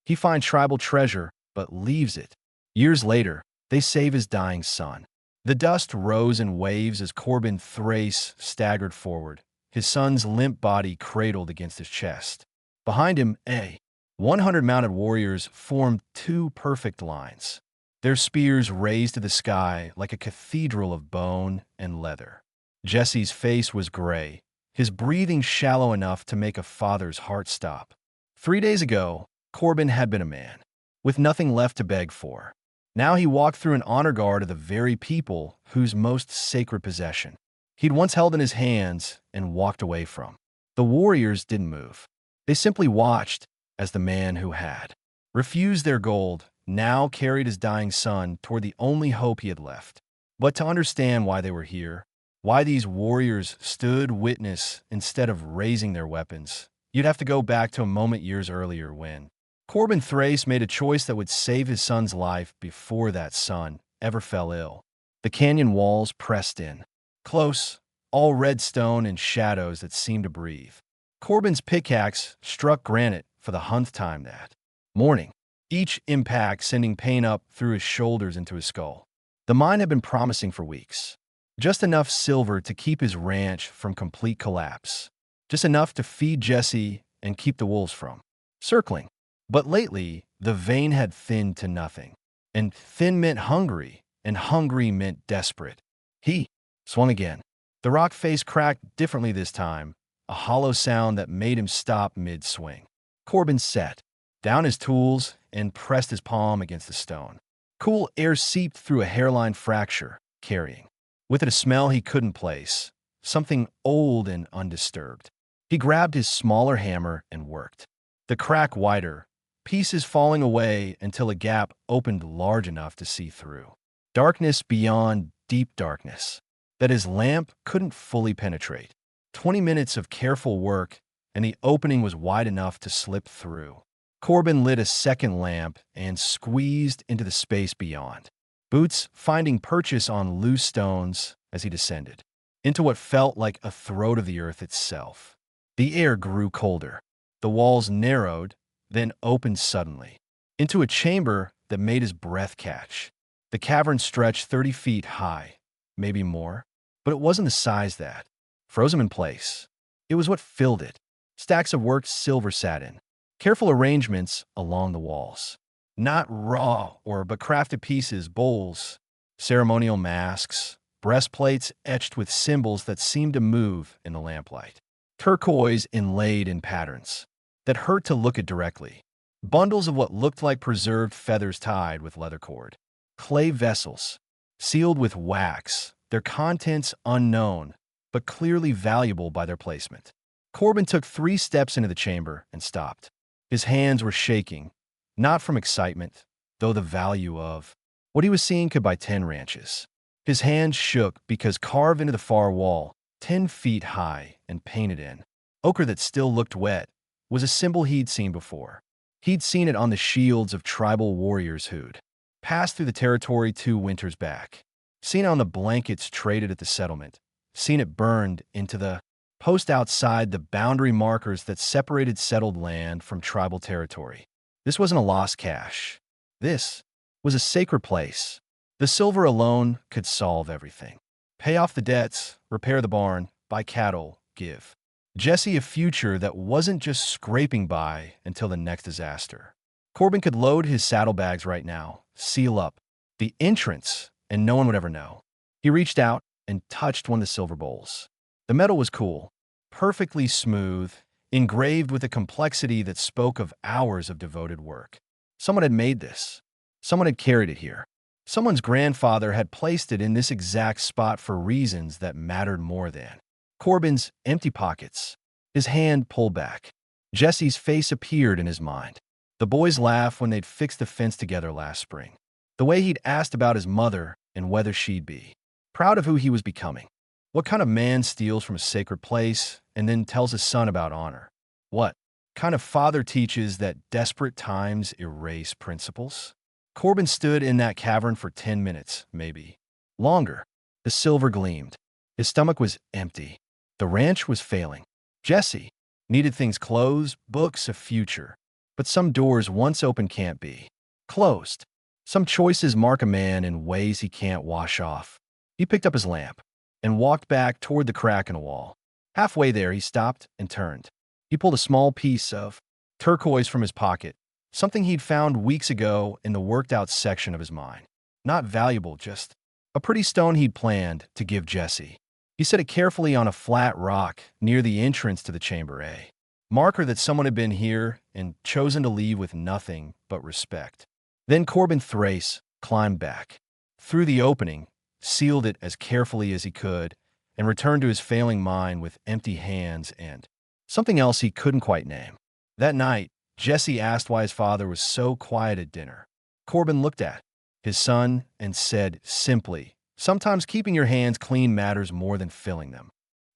He finds tribal treasure, but leaves it. Years later, they save his dying son. The dust rose in waves as Corbin Thrace staggered forward, his son's limp body cradled against his chest. Behind him, 100 mounted warriors formed two perfect lines, their spears raised to the sky like a cathedral of bone and leather. Jesse's face was gray, his breathing shallow enough to make a father's heart stop. 3 days ago, Corbin had been a man, with nothing left to beg for. Now he walked through an honor guard of the very people whose most sacred possession he'd once held in his hands and walked away from. The warriors didn't move. They simply watched as the man who had refused their gold now carried his dying son toward the only hope he had left. But to understand why they were here, why these warriors stood witness instead of raising their weapons, you'd have to go back to a moment years earlier when Corbin Thrace made a choice that would save his son's life before that son ever fell ill. The canyon walls pressed in, close, all red stone and shadows that seemed to breathe. Corbin's pickaxe struck granite for the 100th time that morning, each impact sending pain up through his shoulders into his skull. The mine had been promising for weeks. Just enough silver to keep his ranch from complete collapse. Just enough to feed Jesse and keep the wolves from circling. But lately, the vein had thinned to nothing. And thin meant hungry, and hungry meant desperate. He swung again. The rock face cracked differently this time, a hollow sound that made him stop mid-swing. Corbin set down his tools and pressed his palm against the stone. Cool air seeped through a hairline fracture, carrying with it a smell he couldn't place, something old and undisturbed. He grabbed his smaller hammer and worked. The crack wider, pieces falling away until a gap opened large enough to see through. Darkness beyond deep darkness that his lamp couldn't fully penetrate. 20 minutes of careful work, and the opening was wide enough to slip through. Corbin lit a second lamp and squeezed into the space beyond, boots finding purchase on loose stones as he descended, into what felt like a throat of the earth itself. The air grew colder. The walls narrowed, then opened suddenly, into a chamber that made his breath catch. The cavern stretched 30 feet high, maybe more, but it wasn't the size that froze him in place. It was what filled it. Stacks of worked silver satin, careful arrangements along the walls. Not raw but crafted pieces, bowls, ceremonial masks, breastplates etched with symbols that seemed to move in the lamplight. Turquoise inlaid in patterns that hurt to look at directly. Bundles of what looked like preserved feathers tied with leather cord. Clay vessels, sealed with wax, their contents unknown, but clearly valuable by their placement. Corbin took 3 steps into the chamber and stopped. His hands were shaking, not from excitement, though the value of what he was seeing could buy 10 ranches. His hands shook because carved into the far wall, 10 feet high and painted in ochre that still looked wet, was a symbol he'd seen before. He'd seen it on the shields of tribal warriors who'd passed through the territory 2 winters back, seen it on the blankets traded at the settlement, seen it burned into the post outside the boundary markers that separated settled land from tribal territory. This wasn't a lost cache. This was a sacred place. The silver alone could solve everything. Pay off the debts, repair the barn, buy cattle, give Jesse a future that wasn't just scraping by until the next disaster. Corbin could load his saddlebags right now, seal up the entrance, and no one would ever know. He reached out and touched one of the silver bowls. The metal was cool, perfectly smooth, engraved with a complexity that spoke of hours of devoted work. Someone had made this. Someone had carried it here. Someone's grandfather had placed it in this exact spot for reasons that mattered more than Corbin's empty pockets. His hand pulled back. Jesse's face appeared in his mind. The boys laughed when they'd fixed the fence together last spring. The way he'd asked about his mother and whether she'd be proud of who he was becoming. What kind of man steals from a sacred place and then tells his son about honor? What kind of father teaches that desperate times erase principles? Corbin stood in that cavern for 10 minutes, maybe longer. The silver gleamed. His stomach was empty. The ranch was failing. Jesse needed things, clothes, books, a future. But some doors once open can't be closed. Some choices mark a man in ways he can't wash off. He picked up his lamp and walked back toward the crack in the wall. Halfway there, he stopped and turned. He pulled a small piece of turquoise from his pocket, something he'd found weeks ago in the worked-out section of his mind. Not valuable, just a pretty stone he'd planned to give Jesse. He set it carefully on a flat rock near the entrance to the Chamber A. Marker that someone had been here and chosen to leave with nothing but respect. Then Corbin Thrace climbed back through the opening, sealed it as carefully as he could, and returned to his failing mind with empty hands and something else he couldn't quite name. That night, Jesse asked why his father was so quiet at dinner. Corbin looked at his son and said simply, "Sometimes keeping your hands clean matters more than filling them."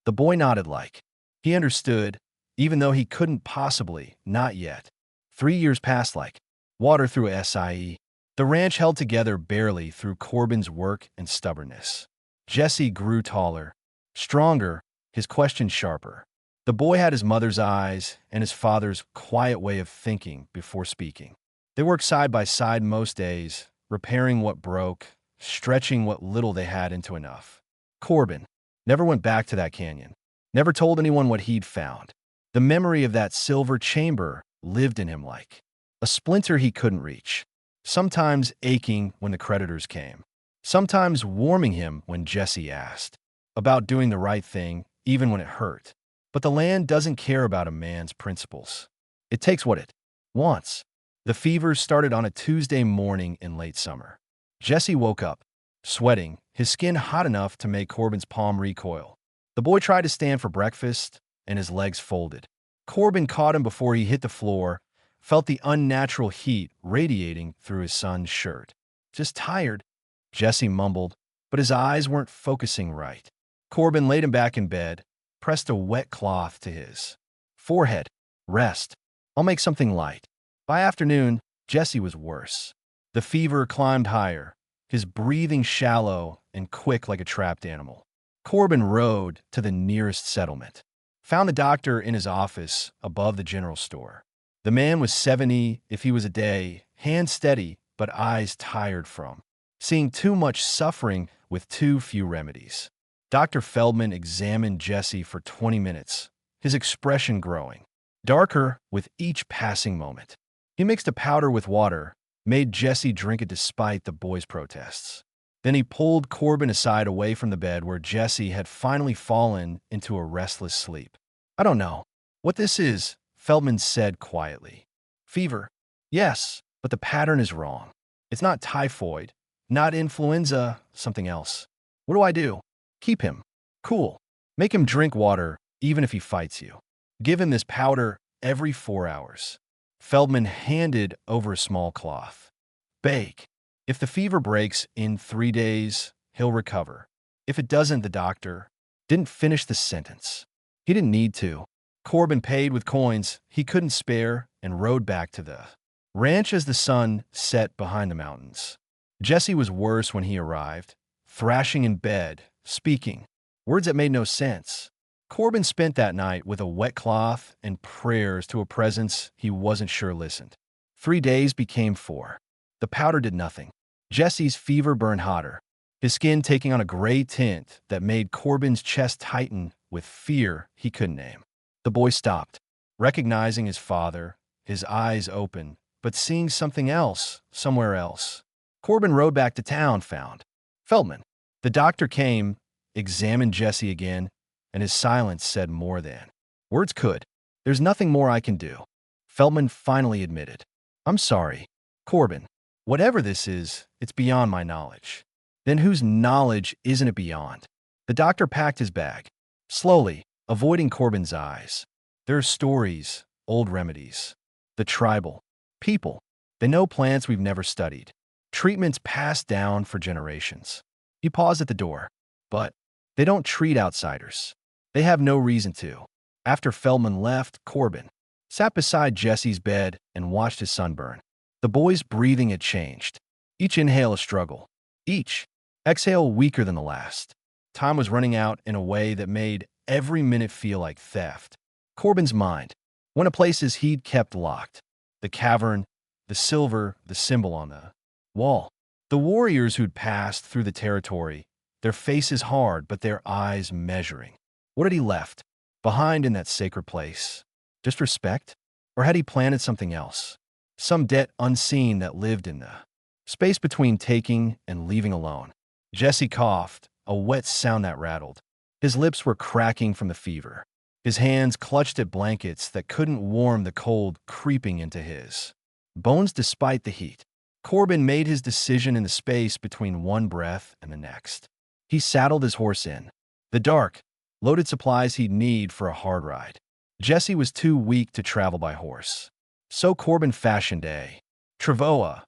The boy nodded like he understood, even though he couldn't possibly, not yet. 3 years passed like water through a sie. The ranch held together barely through Corbin's work and stubbornness. Jesse grew taller, stronger, his questions sharper. The boy had his mother's eyes and his father's quiet way of thinking before speaking. They worked side by side most days, repairing what broke, stretching what little they had into enough. Corbin never went back to that canyon, never told anyone what he'd found. The memory of that silver chamber lived in him like a splinter he couldn't reach, sometimes aching when the creditors came, sometimes warming him when Jesse asked about doing the right thing, even when it hurt. But the land doesn't care about a man's principles. It takes what it wants. The fever started on a Tuesday morning in late summer. Jesse woke up, sweating, his skin hot enough to make Corbin's palm recoil. The boy tried to stand for breakfast, and his legs folded. Corbin caught him before he hit the floor, felt the unnatural heat radiating through his son's shirt. "Just tired," Jesse mumbled, but his eyes weren't focusing right. Corbin laid him back in bed, pressed a wet cloth to his forehead. "Rest. I'll make something light." By afternoon, Jesse was worse. The fever climbed higher, his breathing shallow and quick like a trapped animal. Corbin rode to the nearest settlement, found the doctor in his office above the general store. The man was 70 if he was a day, hands steady but eyes tired from seeing too much suffering with too few remedies. Dr. Feldman examined Jesse for 20 minutes, his expression growing darker with each passing moment. He mixed a powder with water, made Jesse drink it despite the boy's protests. Then he pulled Corbin aside away from the bed where Jesse had finally fallen into a restless sleep. "I don't know what this is," Feldman said quietly. "Fever. Yes, but the pattern is wrong. It's not typhoid, not influenza, something else. What do I do? Keep him cool. Make him drink water even if he fights you. Give him this powder every 4 hours." Feldman handed over a small cloth. "Bake. If the fever breaks in 3 days, he'll recover. If it doesn't," the doctor didn't finish the sentence. He didn't need to. Corbin paid with coins he couldn't spare and rode back to the ranch as the sun set behind the mountains. Jesse was worse when he arrived, thrashing in bed, speaking words that made no sense. Corbin spent that night with a wet cloth and prayers to a presence he wasn't sure listened. 3 days became 4. The powder did nothing. Jesse's fever burned hotter, his skin taking on a gray tint that made Corbin's chest tighten with fear he couldn't name. The boy stopped, recognizing his father, his eyes open, but seeing something else somewhere else. Corbin rode back to town, found Feldman. The doctor came, examined Jesse again, and his silence said more than words could. "There's nothing more I can do," Feldman finally admitted. "I'm sorry, Corbin. Whatever this is, it's beyond my knowledge." "Then whose knowledge isn't it beyond?" The doctor packed his bag, slowly, avoiding Corbin's eyes. "There are stories, old remedies. The tribal people. They know plants we've never studied. Treatments passed down for generations." He paused at the door. "But they don't treat outsiders. They have no reason to." After Feldman left, Corbin sat beside Jesse's bed and watched his son burn. The boy's breathing had changed. Each inhale a struggle. Each exhale weaker than the last. Time was running out in a way that made every minute feel like theft. Corbin's mind went to places he'd kept locked. the cavern, the silver, the symbol on the wall. The warriors who'd passed through the territory, their faces hard but their eyes measuring. What had he left behind in that sacred place? Just respect? Or had he planted something else? Some debt unseen that lived in the space between taking and leaving alone. Jesse coughed, a wet sound that rattled. His lips were cracking from the fever. His hands clutched at blankets that couldn't warm the cold creeping into his bones despite the heat. Corbin made his decision in the space between one breath and the next. He saddled his horse in the dark, loaded supplies he'd need for a hard ride. Jesse was too weak to travel by horse. So Corbin fashioned a travois,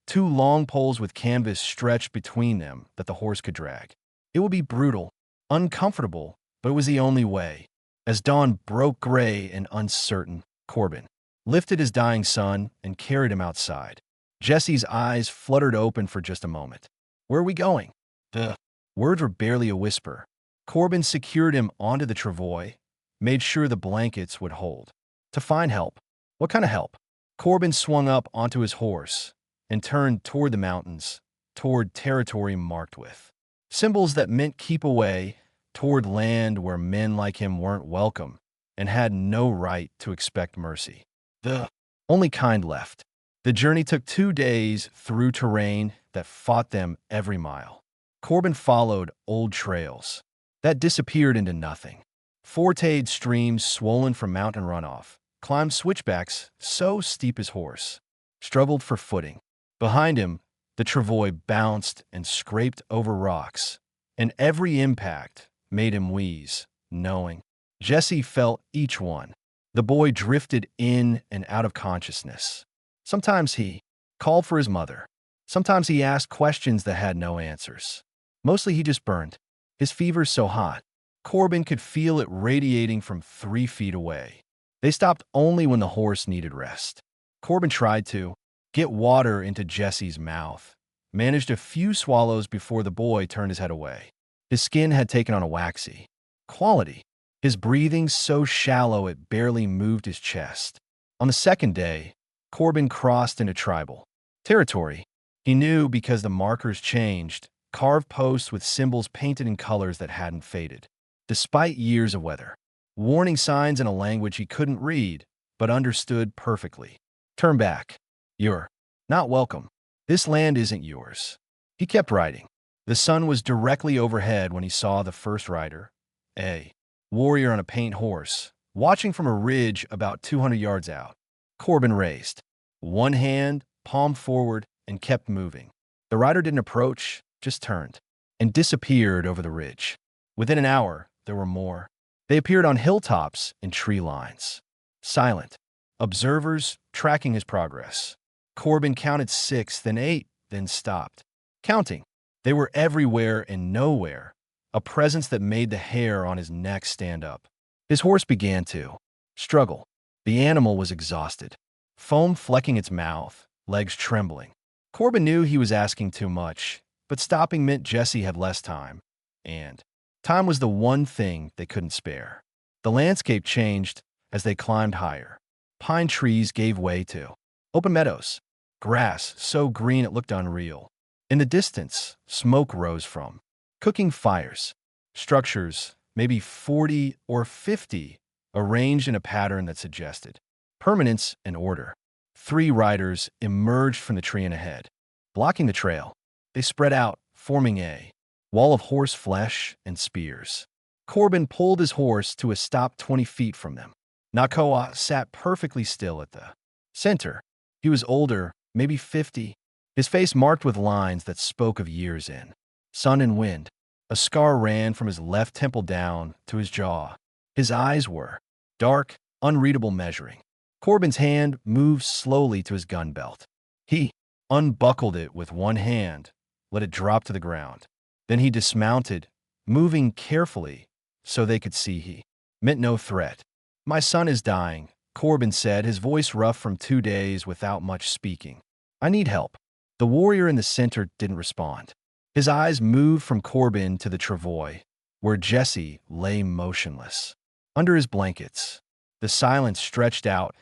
two long poles with canvas stretched between them that the horse could drag. It would be brutal, uncomfortable, but it was the only way. As dawn broke gray and uncertain, Corbin lifted his dying son and carried him outside. Jesse's eyes fluttered open for just a moment. Where are we going? The words were barely a whisper. Corbin secured him onto the travois, made sure the blankets would hold. To find help. What kind of help? Corbin swung up onto his horse and turned toward the mountains, toward territory marked with symbols that meant keep away, toward land where men like him weren't welcome and had no right to expect mercy. The only kind left. The journey took 2 days through terrain that fought them every mile. Corbin followed old trails that disappeared into nothing. Fortade streams swollen from mountain runoff, climbed switchbacks so steep his horse struggled for footing. Behind him, the travois bounced and scraped over rocks, and every impact made him wheeze, knowing. Jesse felt each one. The boy drifted in and out of consciousness. Sometimes he called for his mother. Sometimes he asked questions that had no answers. Mostly he just burned. His fever's so hot, Corbin could feel it radiating from 3 feet away. They stopped only when the horse needed rest. Corbin tried to get water into Jesse's mouth, managed a few swallows before the boy turned his head away. His skin had taken on a waxy quality. His breathing so shallow it barely moved his chest. On the second day, Corbin crossed into tribal territory. He knew because the markers changed, carved posts with symbols painted in colors that hadn't faded. Despite years of weather, warning signs in a language he couldn't read, but understood perfectly. Turn back. You're not welcome. This land isn't yours. He kept riding. The sun was directly overhead when he saw the first rider, a warrior on a paint horse, watching from a ridge about 200 yards out. Corbin raised one hand, palm forward, and kept moving. The rider didn't approach, just turned and disappeared over the ridge. Within an hour, there were more. They appeared on hilltops and tree lines. Silent. Observers tracking his progress. Corbin counted 6, then 8, then stopped. Counting. They were everywhere and nowhere, a presence that made the hair on his neck stand up. His horse began to struggle. The animal was exhausted, foam flecking its mouth, legs trembling. Corbin knew he was asking too much, but stopping meant Jesse had less time, and time was the one thing they couldn't spare. The landscape changed as they climbed higher. Pine trees gave way to open meadows, grass so green it looked unreal. In the distance, smoke rose from cooking fires. Structures, maybe 40 or 50, arranged in a pattern that suggested permanence and order. 3 riders emerged from the tree and ahead, blocking the trail. They spread out, forming a wall of horse flesh and spears. Corbin pulled his horse to a stop 20 feet from them. Nakoa sat perfectly still at the center. He was older, maybe 50, his face marked with lines that spoke of years in sun and wind. A scar ran from his left temple down to his jaw. His eyes were dark, unreadable measuring. Corbin's hand moved slowly to his gun belt. He unbuckled it with one hand, let it drop to the ground. Then he dismounted, moving carefully so they could see he meant no threat. "My son is dying," Corbin said, his voice rough from 2 days without much speaking. "I need help." The warrior in the center didn't respond. His eyes moved from Corbin to the travois, where Jesse lay motionless. Under his blankets, the silence stretched out,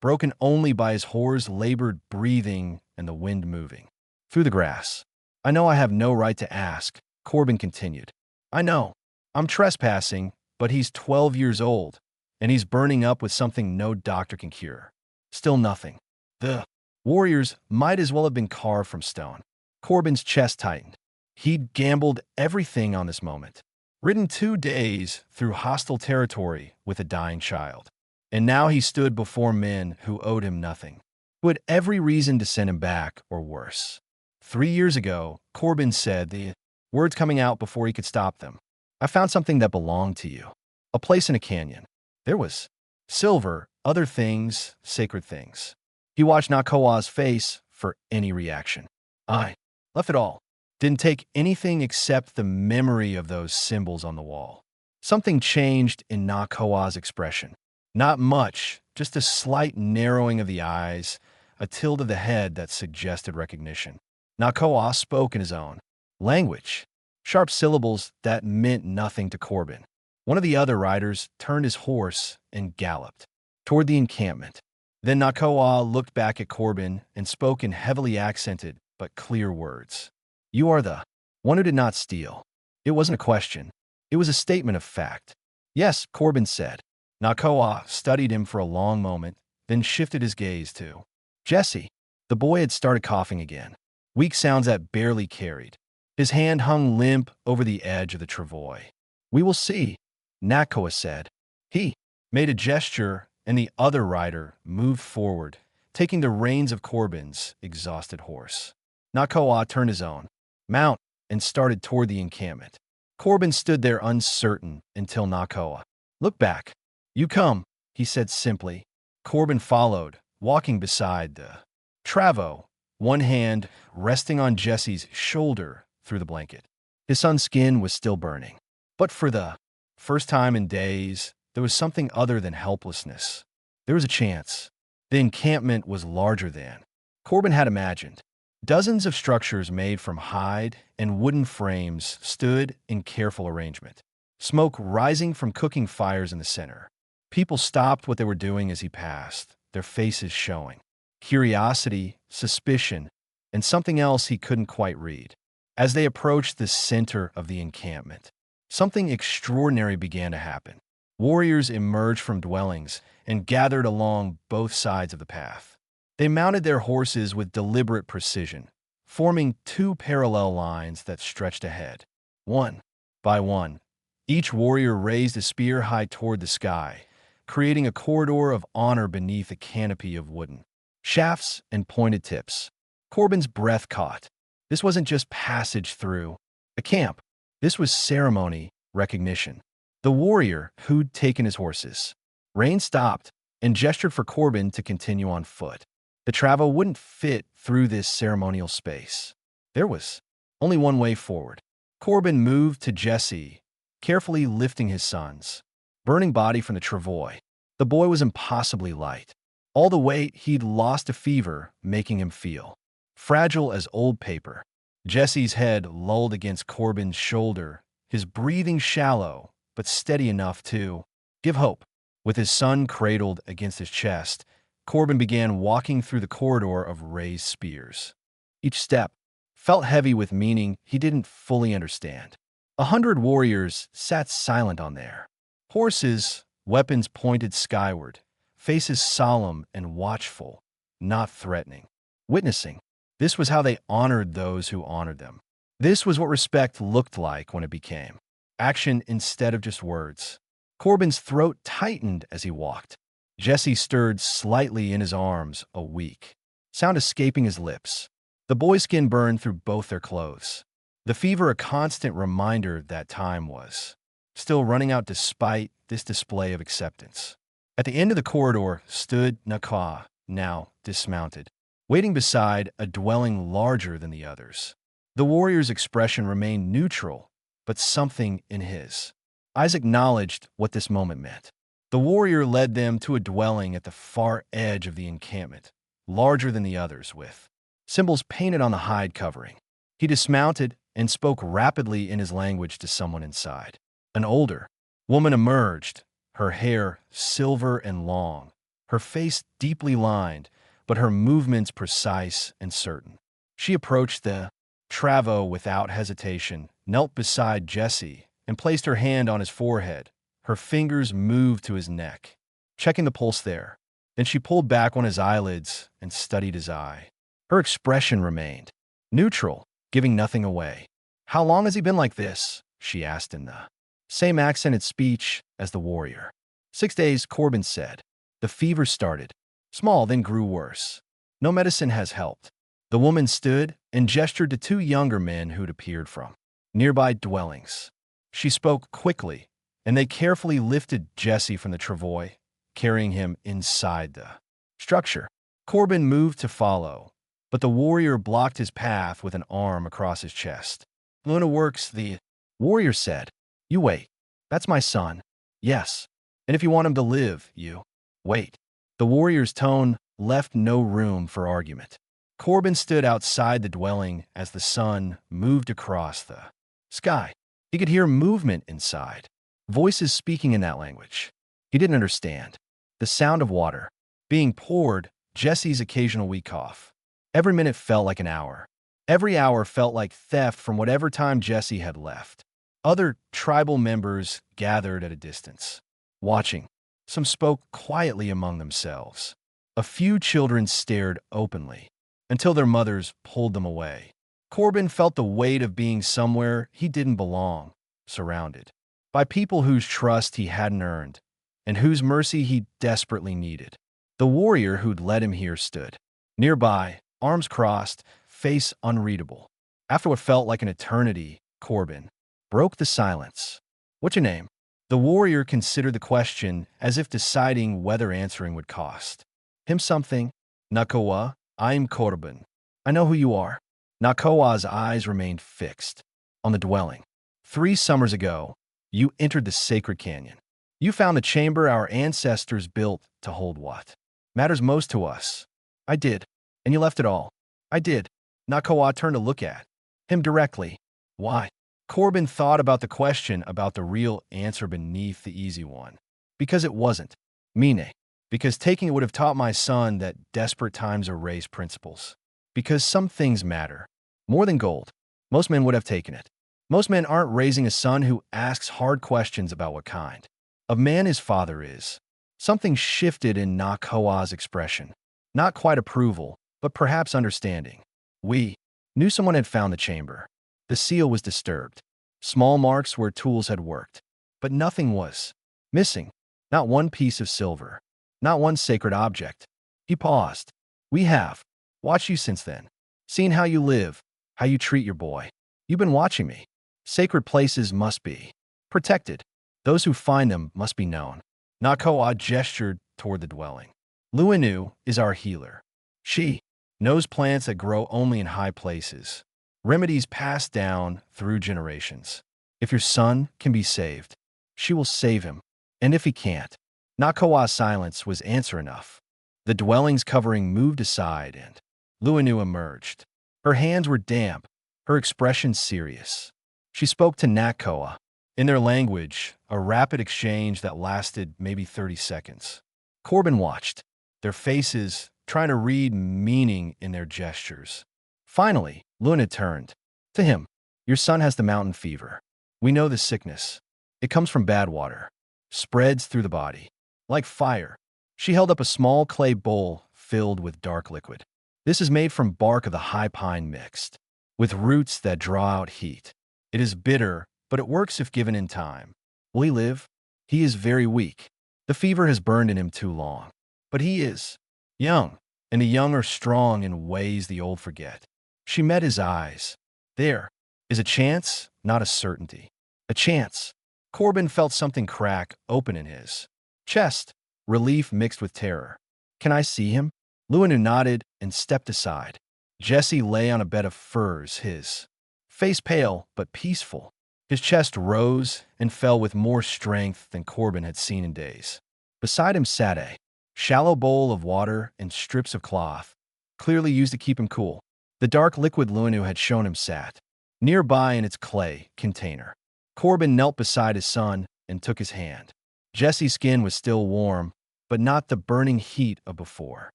broken only by his horse's labored breathing and the wind moving through the grass. I know I have no right to ask, Corbin continued. I know. I'm trespassing, but he's 12 years old, and he's burning up with something no doctor can cure. Still nothing. The warriors might as well have been carved from stone. Corbin's chest tightened. He'd gambled everything on this moment. Ridden 2 days through hostile territory with a dying child. And now he stood before men who owed him nothing, who had every reason to send him back, or worse. 3 years ago, Corbin said, the words coming out before he could stop them. I found something that belonged to you. A place in a canyon. There was silver, other things, sacred things. He watched Nakoa's face for any reaction. I left it all. Didn't take anything except the memory of those symbols on the wall. Something changed in Nakoa's expression. Not much, just a slight narrowing of the eyes, a tilt of the head that suggested recognition. Nakoa spoke in his own language, sharp syllables that meant nothing to Corbin. One of the other riders turned his horse and galloped toward the encampment. Then Nakoa looked back at Corbin and spoke in heavily accented but clear words. You are the one who did not steal. It wasn't a question. It was a statement of fact. Yes, Corbin said. Nakoa studied him for a long moment, then shifted his gaze to Jesse. The boy had started coughing again. Weak sounds that barely carried. His hand hung limp over the edge of the travois. We will see, Nakoa said. He made a gesture, and the other rider moved forward, taking the reins of Corbin's exhausted horse. Nakoa turned his own mount and started toward the encampment. Corbin stood there uncertain until Nakoa looked back. You come, he said simply. Corbin followed, walking beside the travo, one hand resting on Jesse's shoulder through the blanket. His son's skin was still burning. But for the first time in days, there was something other than helplessness. There was a chance. The encampment was larger than Corbin had imagined. Dozens of structures made from hide and wooden frames stood in careful arrangement, smoke rising from cooking fires in the center. People stopped what they were doing as he passed, their faces showing curiosity, suspicion, and something else he couldn't quite read. As they approached the center of the encampment, something extraordinary began to happen. Warriors emerged from dwellings and gathered along both sides of the path. They mounted their horses with deliberate precision, forming 2 parallel lines that stretched ahead. One by one, each warrior raised a spear high toward the sky, creating a corridor of honor beneath a canopy of wooden shafts and pointed tips. Corbin's breath caught. This wasn't just passage through a camp. This was ceremony, recognition. The warrior who'd taken his horses. Rain stopped and gestured for Corbin to continue on foot. The travo wouldn't fit through this ceremonial space. There was only one way forward. Corbin moved to Jesse, carefully lifting his son's burning body from the travois. The boy was impossibly light. All the weight he'd lost to fever, making him feel fragile as old paper. Jesse's head lolled against Corbin's shoulder, his breathing shallow, but steady enough to give hope. With his son cradled against his chest, Corbin began walking through the corridor of raised spears. Each step felt heavy with meaning he didn't fully understand. 100 warriors sat silent on their horses, weapons pointed skyward, faces solemn and watchful, not threatening. Witnessing. This was how they honored those who honored them. This was what respect looked like when it became action instead of just words. Corbin's throat tightened as he walked. Jesse stirred slightly in his arms, a weak sound escaping his lips. The boy's skin burned through both their clothes. The fever a constant reminder that time was still running out despite this display of acceptance. At the end of the corridor stood Nakoa, now dismounted, waiting beside a dwelling larger than the others. The warrior's expression remained neutral, but something in his eyes acknowledged what this moment meant. The warrior led them to a dwelling at the far edge of the encampment, larger than the others, with symbols painted on the hide covering. He dismounted and spoke rapidly in his language to someone inside. An older woman emerged, her hair silver and long, her face deeply lined, but her movements precise and certain. She approached the Travo without hesitation, knelt beside Jesse, and placed her hand on his forehead. Her fingers moved to his neck, checking the pulse there. Then she pulled back on his eyelids and studied his eye. Her expression remained neutral, giving nothing away. "How long has he been like this?" she asked in the same accented speech as the warrior. 6 days, Corbin said. The fever started. Small, then grew worse. No medicine has helped. The woman stood and gestured to two younger men who'd appeared from nearby dwellings. She spoke quickly, and they carefully lifted Jesse from the travois, carrying him inside the structure. Corbin moved to follow, but the warrior blocked his path with an arm across his chest. "Luna works," the warrior said. "You wait. That's my son. Yes. And if you want him to live, you wait." The warrior's tone left no room for argument. Corbin stood outside the dwelling as the sun moved across the sky. He could hear movement inside, voices speaking in that language. He didn't understand. The sound of water being poured, Jesse's occasional weak cough. Every minute felt like an hour. Every hour felt like theft from whatever time Jesse had left. Other tribal members gathered at a distance, watching. Some spoke quietly among themselves. A few children stared openly, until their mothers pulled them away. Corbin felt the weight of being somewhere he didn't belong, surrounded by people whose trust he hadn't earned, and whose mercy he desperately needed. The warrior who'd led him here stood nearby, arms crossed, face unreadable. After what felt like an eternity, Corbin broke the silence. "What's your name?" The warrior considered the question as if deciding whether answering would cost him something. "Nakoa, I'm Corbin. I know who you are." Nakoa's eyes remained fixed on the dwelling. 3 summers ago, you entered the sacred canyon. You found the chamber our ancestors built to hold what matters most to us. "I did. And you left it all." "I did." Nakoa turned to look at him directly. "Why?" Corbin thought about the question, about the real answer beneath the easy one. "Because it wasn't. Mine. Because taking it would have taught my son that desperate times erase principles. Because some things matter. More than gold. Most men would have taken it. Most men aren't raising a son who asks hard questions about what kind of man his father is." Something shifted in Nakoa's expression. Not quite approval, but perhaps understanding. "We knew someone had found the chamber. The seal was disturbed. Small marks where tools had worked. But nothing was missing. Not one piece of silver. Not one sacred object." He paused. "We have watched you since then. Seen how you live, how you treat your boy. You've been watching me. Sacred places must be protected. Those who find them must be known." Nakoa gestured toward the dwelling. "Luinu is our healer. She knows plants that grow only in high places. Remedies passed down through generations. If your son can be saved, she will save him. And if he can't." Nakoa's silence was answer enough. The dwelling's covering moved aside and Luinu emerged. Her hands were damp, her expression serious. She spoke to Nakoa in their language, a rapid exchange that lasted maybe 30 seconds. Corbin watched, their faces trying to read meaning in their gestures. Finally, Luna turned to him. "Your son has the mountain fever. We know the sickness. It comes from bad water. Spreads through the body. Like fire." She held up a small clay bowl filled with dark liquid. "This is made from bark of the high pine mixed with roots that draw out heat. It is bitter, but it works if given in time. Will he live? He is very weak. The fever has burned in him too long. But he is young, and the young are strong in ways the old forget." She met his eyes. "There is a chance, not a certainty. A chance." Corbin felt something crack open in his chest, relief mixed with terror. "Can I see him?" Luinu nodded and stepped aside. Jesse lay on a bed of furs, his face pale but peaceful. His chest rose and fell with more strength than Corbin had seen in days. Beside him sat a shallow bowl of water and strips of cloth, clearly used to keep him cool. The dark liquid Luinu had shown him sat nearby in its clay container. Corbin knelt beside his son and took his hand. Jesse's skin was still warm, but not the burning heat of before.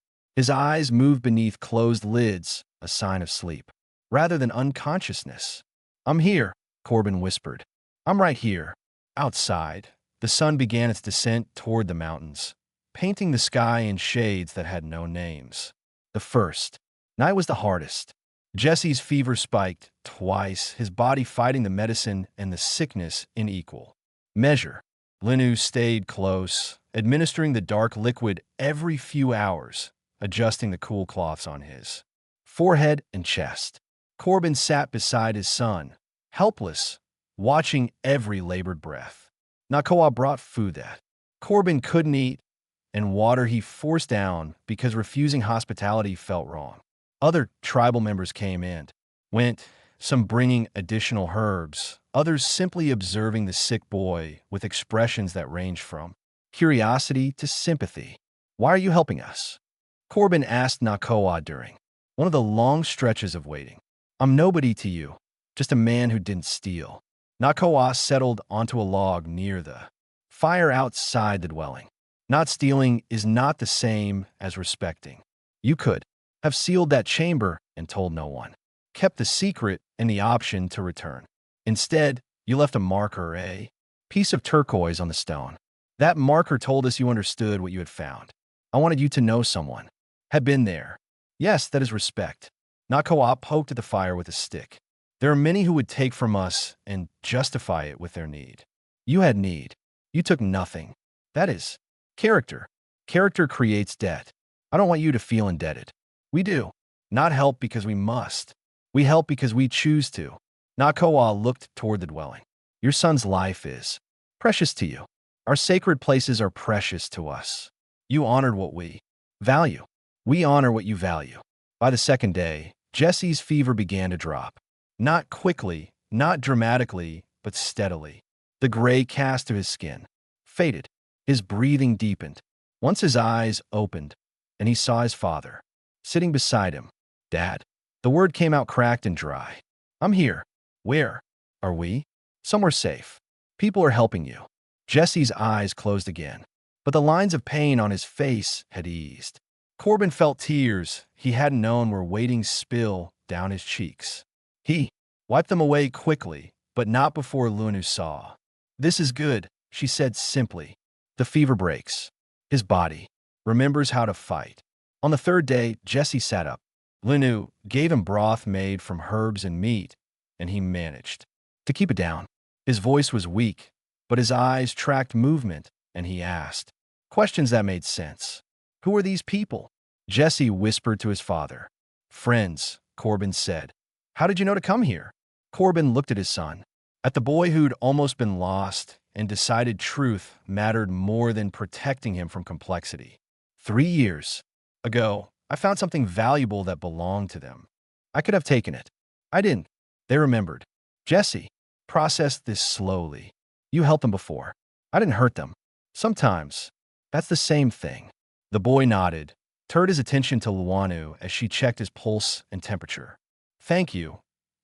His eyes moved beneath closed lids, a sign of sleep, rather than unconsciousness. "I'm here," Corbin whispered. "I'm right here." Outside, the sun began its descent toward the mountains, painting the sky in shades that had no names. The first night was the hardest. Jesse's fever spiked twice, his body fighting the medicine and the sickness in equal measure. Linu stayed close, administering the dark liquid every few hours, adjusting the cool cloths on his forehead and chest. Corbin sat beside his son, helpless, watching every labored breath. Nakoa brought food that Corbin couldn't eat and water he forced down because refusing hospitality felt wrong. Other tribal members came and went, some bringing additional herbs, others simply observing the sick boy with expressions that ranged from curiosity to sympathy. "Why are you helping us?" Corbin asked Nakoa during one of the long stretches of waiting. "I'm nobody to you, just a man who didn't steal." Nakoa settled onto a log near the fire outside the dwelling. "Not stealing is not the same as respecting. You could have sealed that chamber and told no one, kept the secret and the option to return. Instead, you left a marker, a piece of turquoise on the stone. That marker told us you understood what you had found. I wanted you to know someone had been there. Yes, that is respect." Nakoa poked at the fire with a stick. "There are many who would take from us and justify it with their need. You had need. You took nothing. That is character. Character creates debt. I don't want you to feel indebted. We do not help because we must. We help because we choose to." Nakoa looked toward the dwelling. "Your son's life is precious to you. Our sacred places are precious to us. You honored what we value. We honor what you value." By the second day, Jesse's fever began to drop. Not quickly, not dramatically, but steadily. The gray cast of his skin faded. His breathing deepened. Once his eyes opened, and he saw his father sitting beside him. "Dad." The word came out cracked and dry. "I'm here." "Where are we?" "Somewhere safe. People are helping you." Jesse's eyes closed again, but the lines of pain on his face had eased. Corbin felt tears he hadn't known were waiting spill down his cheeks. He wiped them away quickly, but not before Lunu saw. "This is good," she said simply. "The fever breaks. His body remembers how to fight." On the third day, Jesse sat up. Lunu gave him broth made from herbs and meat, and he managed to keep it down. His voice was weak, but his eyes tracked movement, and he asked questions that made sense. "Who are these people?" Jesse whispered to his father. "Friends," Corbin said. "How did you know to come here?" Corbin looked at his son, at the boy who'd almost been lost, and decided truth mattered more than protecting him from complexity. 3 years ago, I found something valuable that belonged to them. I could have taken it. I didn't. They remembered. Jesse processed this slowly. "You helped them before. I didn't hurt them. Sometimes. That's the same thing." The boy nodded, turned his attention to Luanu as she checked his pulse and temperature. "Thank you,"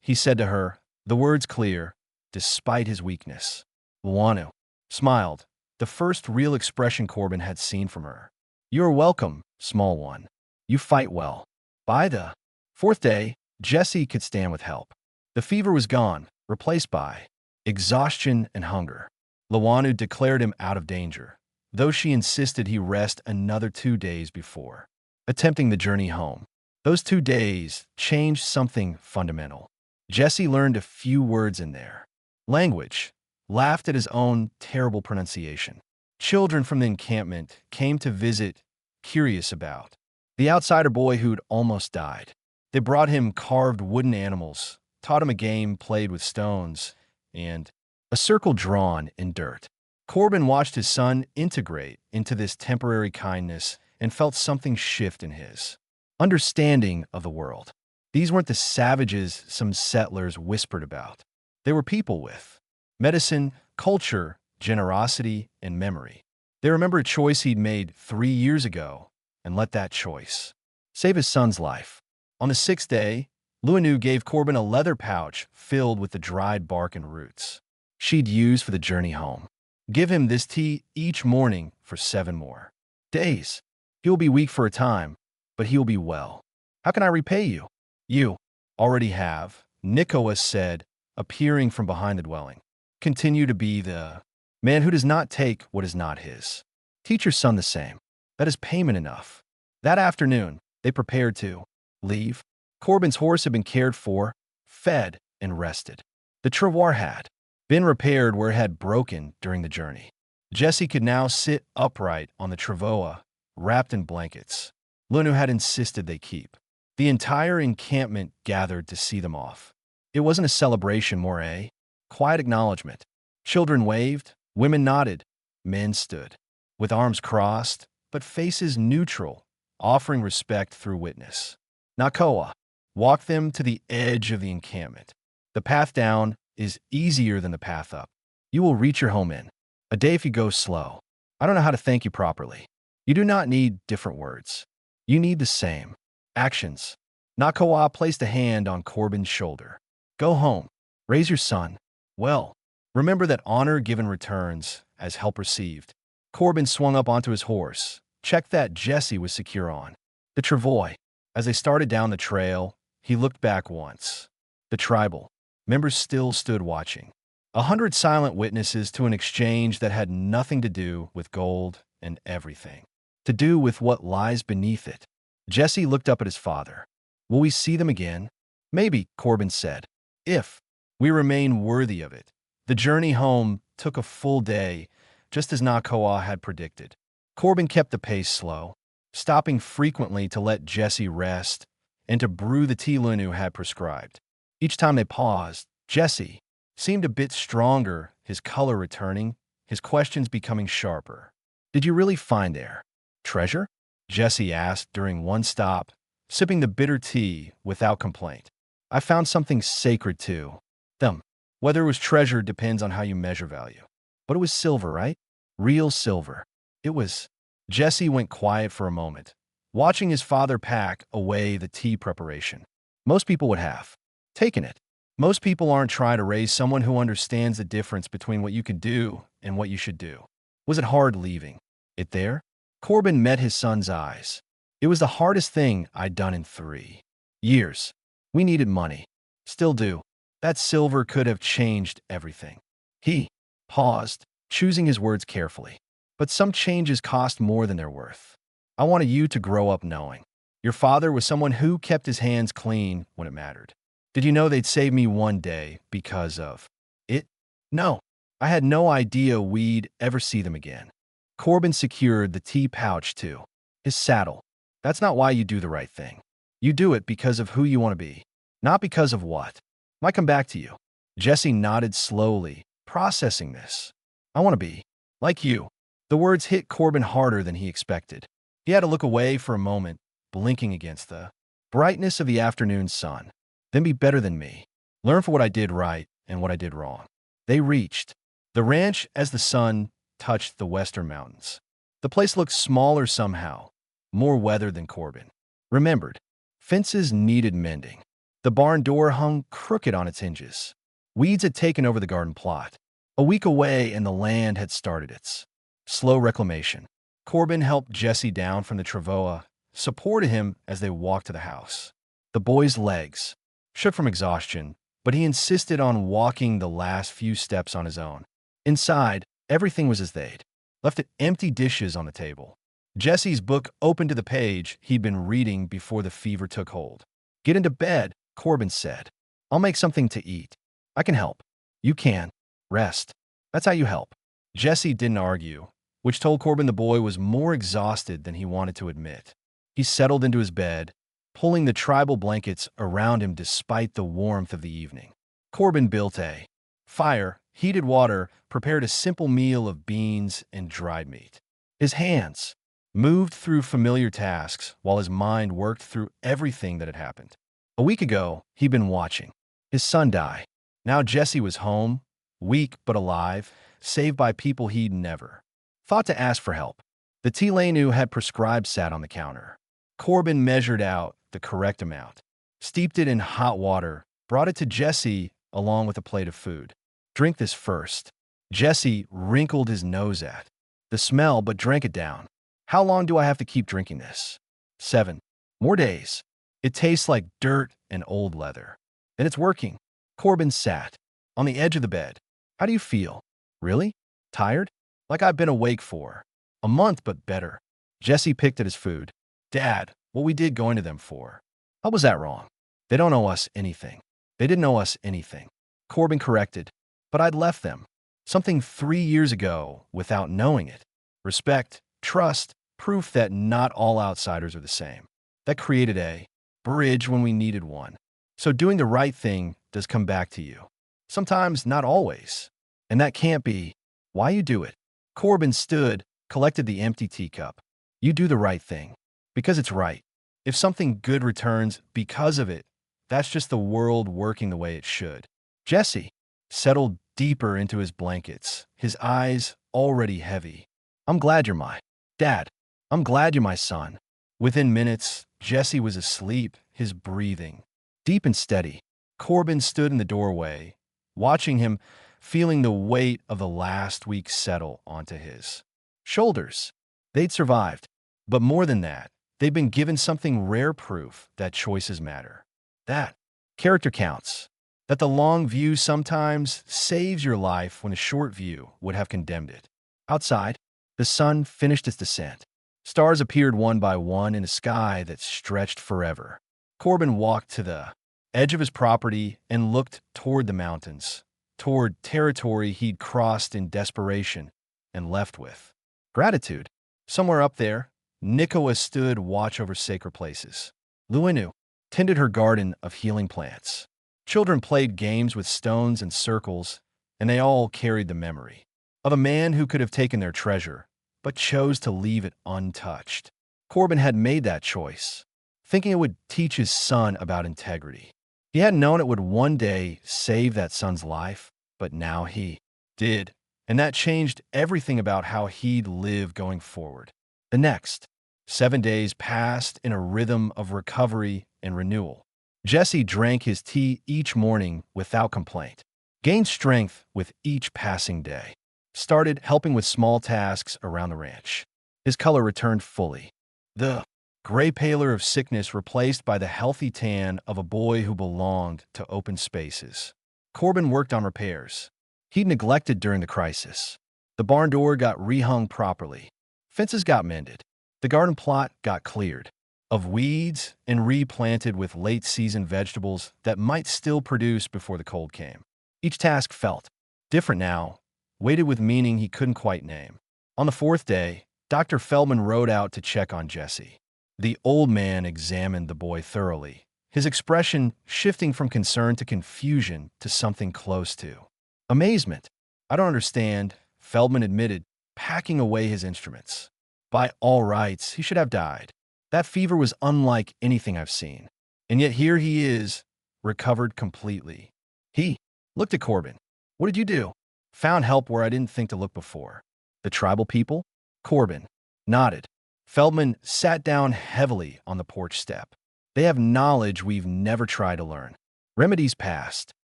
he said to her, the words clear, despite his weakness. Luanu smiled, the first real expression Corbin had seen from her. "You are welcome, small one. You fight well." By the fourth day, Jesse could stand with help. The fever was gone, replaced by exhaustion and hunger. Luanu declared him out of danger, though she insisted he rest another 2 days before attempting the journey home. Those 2 days changed something fundamental. Jesse learned a few words in their language, laughed at his own terrible pronunciation. Children from the encampment came to visit, curious about the outsider boy who'd almost died. They brought him carved wooden animals, taught him a game played with stones, and a circle drawn in dirt. Corbin watched his son integrate into this temporary kindness and felt something shift in his understanding of the world. These weren't the savages some settlers whispered about. They were people with medicine, culture, generosity, and memory. They remembered a choice he'd made 3 years ago and let that choice save his son's life. On the 6th day, Luanu gave Corbin a leather pouch filled with the dried bark and roots she'd use for the journey home. "Give him this tea each morning for 7 more Days. He will be weak for a time, but he will be well. How can I repay you? You already have, Nicholas said, appearing from behind the dwelling. Continue to be the man who does not take what is not his. Teach your son the same. That is payment enough. That afternoon, they prepared to leave. Corbin's horse had been cared for, fed, and rested. The travois had been repaired where it had broken during the journey. Jesse could now sit upright on the travois, wrapped in blankets. Lunu had insisted they keep. The entire encampment gathered to see them off. It wasn't a celebration, more a quiet acknowledgement. Children waved, women nodded, men stood, with arms crossed, but faces neutral, offering respect through witness. Nakoa walked them to the edge of the encampment. The path down is easier than the path up. You will reach your home in a day if you go slow. I don't know how to thank you properly. You do not need different words. You need the same actions. Nakoa placed a hand on Corbin's shoulder. Go home. Raise your son. Well, remember that honor given returns as help received. Corbin swung up onto his horse, checked that Jesse was secure on the travois. As they started down the trail, he looked back once. The tribal members still stood watching. 100 silent witnesses to an exchange that had nothing to do with gold and everything to do with what lies beneath it. Jesse looked up at his father. Will we see them again? Maybe, Corbin said, if we remain worthy of it. The journey home took a full day, just as Nakoa had predicted. Corbin kept the pace slow, stopping frequently to let Jesse rest and to brew the tea Lunu had prescribed. Each time they paused, Jesse seemed a bit stronger, his color returning, his questions becoming sharper. Did you really find there treasure? Jesse asked during one stop, sipping the bitter tea without complaint. I found something sacred to them. Whether it was treasure depends on how you measure value. But it was silver, right? Real silver. It was. Jesse went quiet for a moment, watching his father pack away the tea preparation. Most people would have taken it. Most people aren't trying to raise someone who understands the difference between what you can do and what you should do. Was it hard leaving it there? Corbin met his son's eyes. It was the hardest thing I'd done in 3 years. We needed money. Still do. That silver could have changed everything. He paused, choosing his words carefully. But some changes cost more than they're worth. I wanted you to grow up knowing. Your father was someone who kept his hands clean when it mattered. Did you know they'd save me one day because of it? No. I had no idea we'd ever see them again. Corbin secured the tea pouch to his saddle. That's not why you do the right thing. You do it because of who you want to be, not because of what might come back to you. Jesse nodded slowly, processing this. I want to be like you. The words hit Corbin harder than he expected. He had to look away for a moment, blinking against the brightness of the afternoon sun. Then be better than me. Learn for what I did right and what I did wrong. They reached the ranch as the sun touched the western mountains. The place looked smaller somehow, more weathered than Corbin remembered. Fences needed mending. The barn door hung crooked on its hinges. Weeds had taken over the garden plot. A week away and the land had started its slow reclamation. Corbin helped Jesse down from the travois, supported him as they walked to the house. The boy's legs shook from exhaustion, but he insisted on walking the last few steps on his own. Inside, everything was as they'd left it, empty dishes on the table. Jesse's book opened to the page he'd been reading before the fever took hold. Get into bed, Corbin said. I'll make something to eat. I can help. You can. Rest. That's how you help. Jesse didn't argue, which told Corbin the boy was more exhausted than he wanted to admit. He settled into his bed, pulling the tribal blankets around him despite the warmth of the evening. Corbin built a fire, heated water, prepared a simple meal of beans and dried meat. His hands moved through familiar tasks while his mind worked through everything that had happened. A week ago, he'd been watching his son die. Now Jesse was home, weak but alive, saved by people he'd never thought to ask for help. The tea Lenu had prescribed sat on the counter. Corbin measured out the correct amount, steeped it in hot water, brought it to Jesse along with a plate of food. Drink this first. Jesse wrinkled his nose at the smell but drank it down. How long do I have to keep drinking this? 7. More days. It tastes like dirt and old leather. And it's working. Corbin sat on the edge of the bed. How do you feel? Really? Tired? Like I've been awake for a month, but better. Jesse picked at his food. Dad, what we did going to them for. How was that wrong? They don't owe us anything. They didn't owe us anything. Corbin corrected. But I'd left them. Something 3 years ago without knowing it. Respect, trust, proof that not all outsiders are the same. That created a bridge when we needed one. So doing the right thing does come back to you. Sometimes, not always. And that can't be why you do it. Corbin stood, collected the empty teacup. You do the right thing. Because it's right. If something good returns because of it, that's just the world working the way it should. Jesse settled deeper into his blankets, his eyes already heavy. I'm glad you're my dad. I'm glad you're my son. Within minutes, Jesse was asleep, his breathing deep and steady. Corbin stood in the doorway, watching him, feeling the weight of the last week settle onto his shoulders. They'd survived. But more than that, they'd been given something rare proof that choices matter. That character counts. That the long view sometimes saves your life when a short view would have condemned it. Outside, the sun finished its descent. Stars appeared one by one in a sky that stretched forever. Corbin walked to the edge of his property and looked toward the mountains, toward territory he'd crossed in desperation and left with gratitude. Somewhere up there, Nikoa stood watch over sacred places. Luinu tended her garden of healing plants. Children played games with stones and circles, and they all carried the memory of a man who could have taken their treasure, but chose to leave it untouched. Corbin had made that choice, thinking it would teach his son about integrity. He hadn't known it would one day save that son's life, but now he did, and that changed everything about how he'd live going forward. The next 7 days passed in a rhythm of recovery and renewal. Jesse drank his tea each morning without complaint, gained strength with each passing day, started helping with small tasks around the ranch. His color returned fully. The gray pallor of sickness replaced by the healthy tan of a boy who belonged to open spaces. Corbin worked on repairs he'd neglected during the crisis. The barn door got rehung properly. Fences got mended. The garden plot got cleared of weeds and replanted with late-season vegetables that might still produce before the cold came. Each task felt different now, weighted with meaning he couldn't quite name. On the 4th day, Dr. Feldman rode out to check on Jesse. The old man examined the boy thoroughly, his expression shifting from concern to confusion to something close to amazement. I don't understand, Feldman admitted, packing away his instruments. By all rights, he should have died. That fever was unlike anything I've seen. And yet here he is, recovered completely. He looked at Corbin. What did you do? Found help where I didn't think to look before. The tribal people? Corbin nodded. Feldman sat down heavily on the porch step. They have knowledge we've never tried to learn. Remedies passed,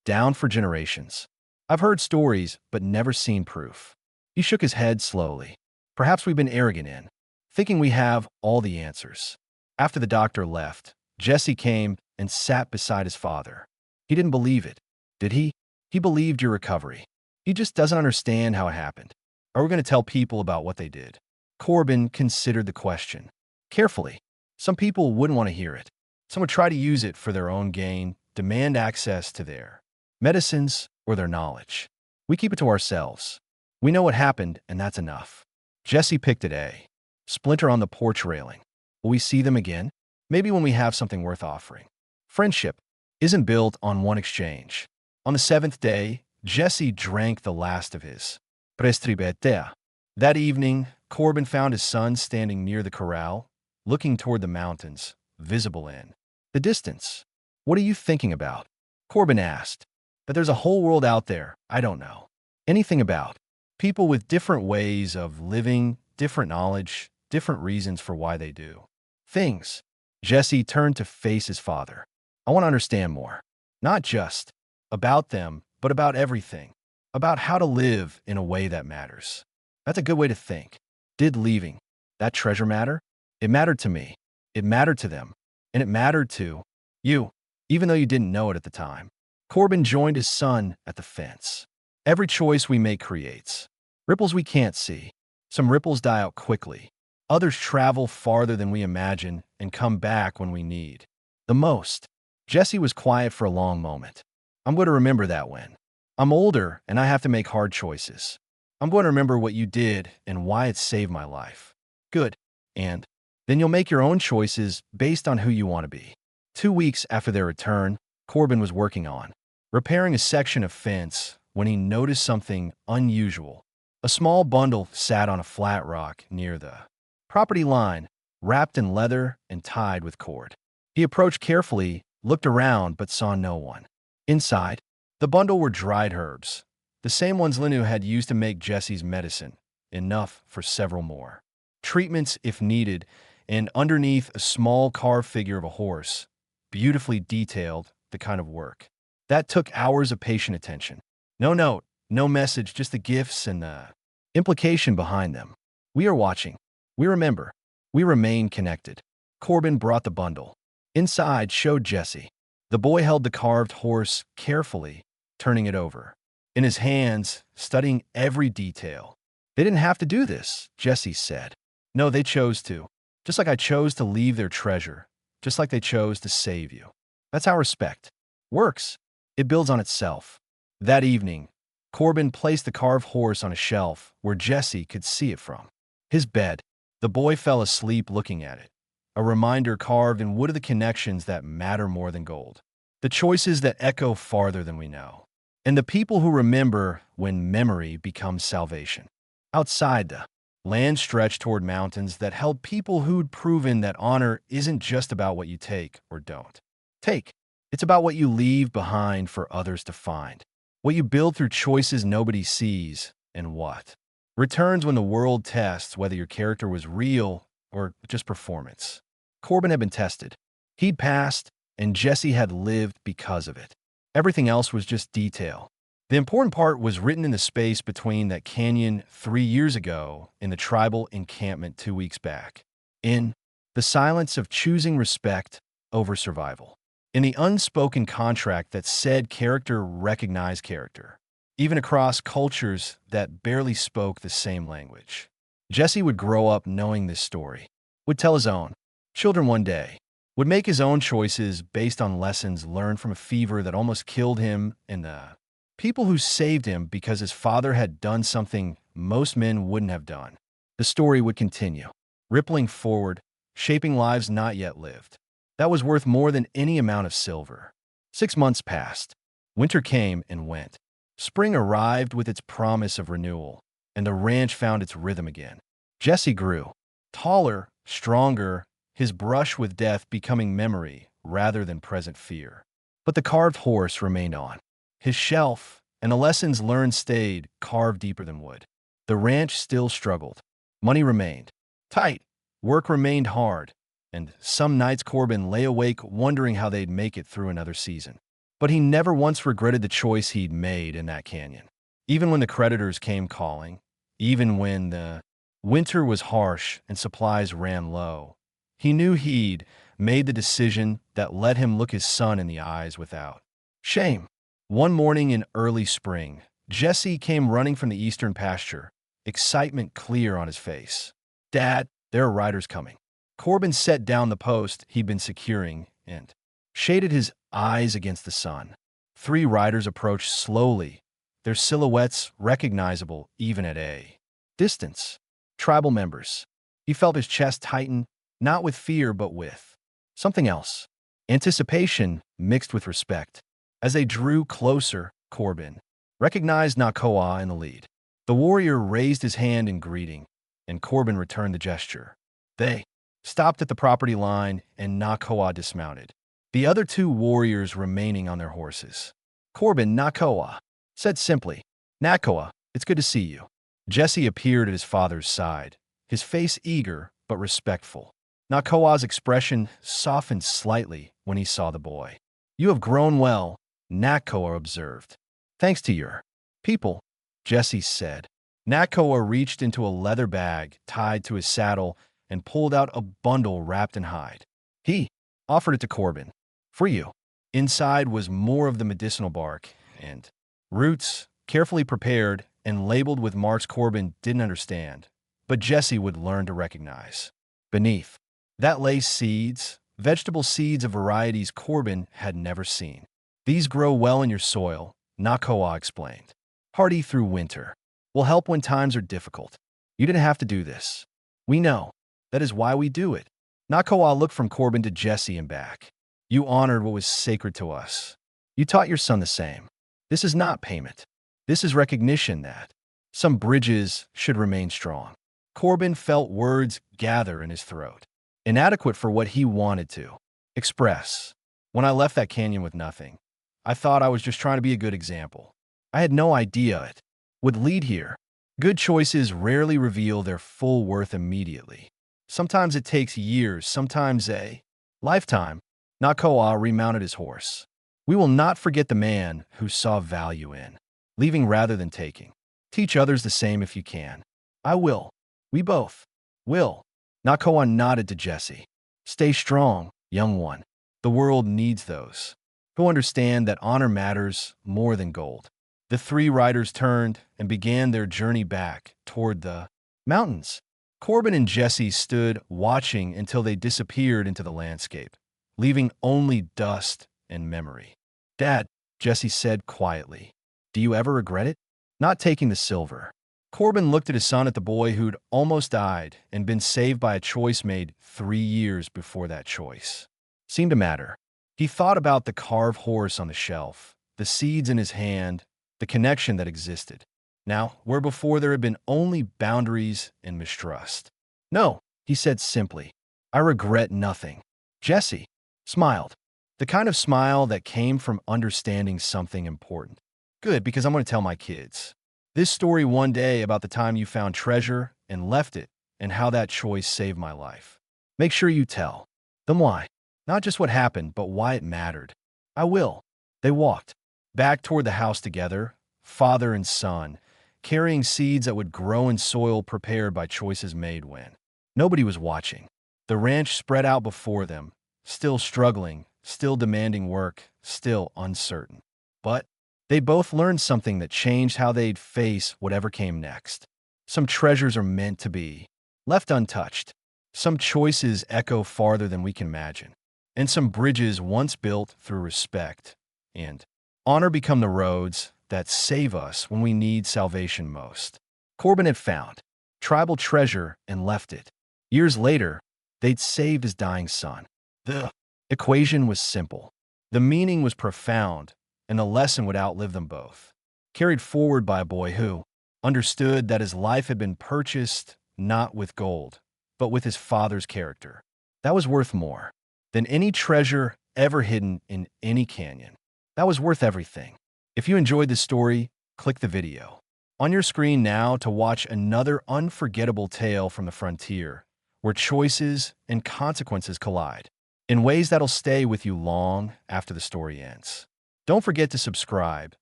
down for generations. I've heard stories, but never seen proof. He shook his head slowly. Perhaps we've been arrogant in thinking we have all the answers. After the doctor left, Jesse came and sat beside his father. He didn't believe it, did he? He believed your recovery. He just doesn't understand how it happened. Are we going to tell people about what they did? Corbin considered the question carefully. Some people wouldn't want to hear it. Some would try to use it for their own gain, demand access to their medicines or their knowledge. We keep it to ourselves. We know what happened, and that's enough. Jesse picked at a splinter on the porch railing. Will we see them again? Maybe when we have something worth offering. Friendship isn't built on one exchange. On the 7th day, Jesse drank the last of his prestribetea. That evening, Corbin found his son standing near the corral, looking toward the mountains, visible in the distance. What are you thinking about? Corbin asked. That there's a whole world out there I don't know anything about. People with different ways of living, different knowledge, different reasons for why they do things. Jesse turned to face his father. I want to understand more. Not just about them, but about everything. About how to live in a way that matters. That's a good way to think. Did leaving That treasure matter? It mattered to me. It mattered to them. And it mattered to you, even though you didn't know it at the time. Corbin joined his son at the fence. Every choice we make creates ripples we can't see. Some ripples die out quickly. Others travel farther than we imagine and come back when we need the most. Jesse was quiet for a long moment. I'm going to remember that when I'm older and I have to make hard choices. I'm going to remember what you did and why it saved my life. Good. And then you'll make your own choices based on who you want to be. 2 weeks after their return, Corbin was working on repairing a section of fence when he noticed something unusual. A small bundle sat on a flat rock near the property line, wrapped in leather and tied with cord. He approached carefully, looked around, but saw no one. Inside, the bundle were dried herbs, the same ones Linu had used to make Jesse's medicine, enough for several more treatments if needed, and underneath a small carved figure of a horse, beautifully detailed, the kind of work that took hours of patient attention. No note, no message, just the gifts and the implication behind them. We are watching. We remember. We remain connected. Corbin brought the bundle. Inside showed Jesse. The boy held the carved horse carefully, turning it over. In his hands, studying every detail. They didn't have to do this, Jesse said. No, they chose to. Just like I chose to leave their treasure. Just like they chose to save you. That's how respect works. It builds on itself. That evening, Corbin placed the carved horse on a shelf where Jesse could see it from his bed. The boy fell asleep looking at it, a reminder carved in wood of the connections that matter more than gold, the choices that echo farther than we know, and the people who remember when memory becomes salvation. Outside, the land stretched toward mountains that held people who'd proven that honor isn't just about what you take or don't take. It's about what you leave behind for others to find, what you build through choices nobody sees, and what returns when the world tests whether your character was real or just performance. Corbin had been tested. He'd passed, and Jesse had lived because of it. Everything else was just detail. The important part was written in the space between that canyon 3 years ago and the tribal encampment 2 weeks back. In the silence of choosing respect over survival. In the unspoken contract that said character recognized character, even across cultures that barely spoke the same language. Jesse would grow up knowing this story, would tell his own children one day, would make his own choices based on lessons learned from a fever that almost killed him and the people who saved him because his father had done something most men wouldn't have done. The story would continue, rippling forward, shaping lives not yet lived. That was worth more than any amount of silver. 6 months passed. Winter came and went. Spring arrived with its promise of renewal, and the ranch found its rhythm again. Jesse grew, taller, stronger, his brush with death becoming memory rather than present fear. But the carved horse remained on his shelf, and the lessons learned stayed carved deeper than wood. The ranch still struggled. Money remained tight. Work remained hard. And some nights Corbin lay awake wondering how they'd make it through another season. But he never once regretted the choice he'd made in that canyon. Even when the creditors came calling, even when the winter was harsh and supplies ran low, he knew he'd made the decision that let him look his son in the eyes without shame. One morning in early spring, Jesse came running from the eastern pasture, excitement clear on his face. "Dad, there are riders coming." Corbin set down the post he'd been securing and shaded his eyes against the sun. 3 riders approached slowly, their silhouettes recognizable even at a distance. Tribal members. He felt his chest tighten, not with fear but with something else. Anticipation mixed with respect. As they drew closer, Corbin recognized Nakoa in the lead. The warrior raised his hand in greeting, and Corbin returned the gesture. They stopped at the property line, and Nakoa dismounted. The other 2 warriors remaining on their horses. Corbin, Nakoa, said simply, "Nakoa, it's good to see you." Jesse appeared at his father's side, his face eager but respectful. Nakoa's expression softened slightly when he saw the boy. "You have grown well," Nakoa observed. "Thanks to your people," Jesse said. Nakoa reached into a leather bag tied to his saddle, and pulled out a bundle wrapped in hide. He offered it to Corbin. For you. Inside was more of the medicinal bark and roots, carefully prepared and labeled with marks Corbin didn't understand, but Jesse would learn to recognize. Beneath, that lay seeds, vegetable seeds of varieties Corbin had never seen. These grow well in your soil, Nakoa explained. Hardy through winter. Will help when times are difficult. You didn't have to do this. We know. That is why we do it. Nakoa looked from Corbin to Jesse and back. You honored what was sacred to us. You taught your son the same. This is not payment. This is recognition that some bridges should remain strong. Corbin felt words gather in his throat, inadequate for what he wanted to express. When I left that canyon with nothing, I thought I was just trying to be a good example. I had no idea it would lead here. Good choices rarely reveal their full worth immediately. Sometimes it takes years, sometimes a lifetime. Nakoa remounted his horse. We will not forget the man who saw value in leaving rather than taking. Teach others the same if you can. I will. We both will. Nakoa nodded to Jesse. Stay strong, young one. The world needs those who understand that honor matters more than gold. The three riders turned and began their journey back toward the mountains. Corbin and Jesse stood watching until they disappeared into the landscape, leaving only dust and memory. Dad, Jesse said quietly, do you ever regret it? Not taking the silver. Corbin looked at his son, at the boy who'd almost died and been saved by a choice made 3 years before that choice seemed to matter. He thought about the carved horse on the shelf, the seeds in his hand, the connection that existed. Now, where before there had been only boundaries and mistrust. No, he said simply, I regret nothing. Jesse smiled, the kind of smile that came from understanding something important. Good, because I'm going to tell my kids this story one day about the time you found treasure and left it and how that choice saved my life. Make sure you tell them why. Not just what happened, but why it mattered. I will. They walked back toward the house together, father and son, carrying seeds that would grow in soil prepared by choices made when nobody was watching. The ranch spread out before them, still struggling, still demanding work, still uncertain. But they both learned something that changed how they'd face whatever came next. Some treasures are meant to be left untouched. Some choices echo farther than we can imagine. And some bridges once built through respect and honor become the roads that save us when we need salvation most. Corbin had found tribal treasure and left it. Years later, they'd saved his dying son. The equation was simple. The meaning was profound, and the lesson would outlive them both. Carried forward by a boy who understood that his life had been purchased not with gold, but with his father's character. That was worth more than any treasure ever hidden in any canyon. That was worth everything. If you enjoyed this story, click the video on your screen now to watch another unforgettable tale from the frontier, where choices and consequences collide in ways that'll stay with you long after the story ends. Don't forget to subscribe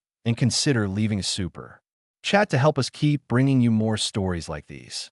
and consider leaving a super chat to help us keep bringing you more stories like these.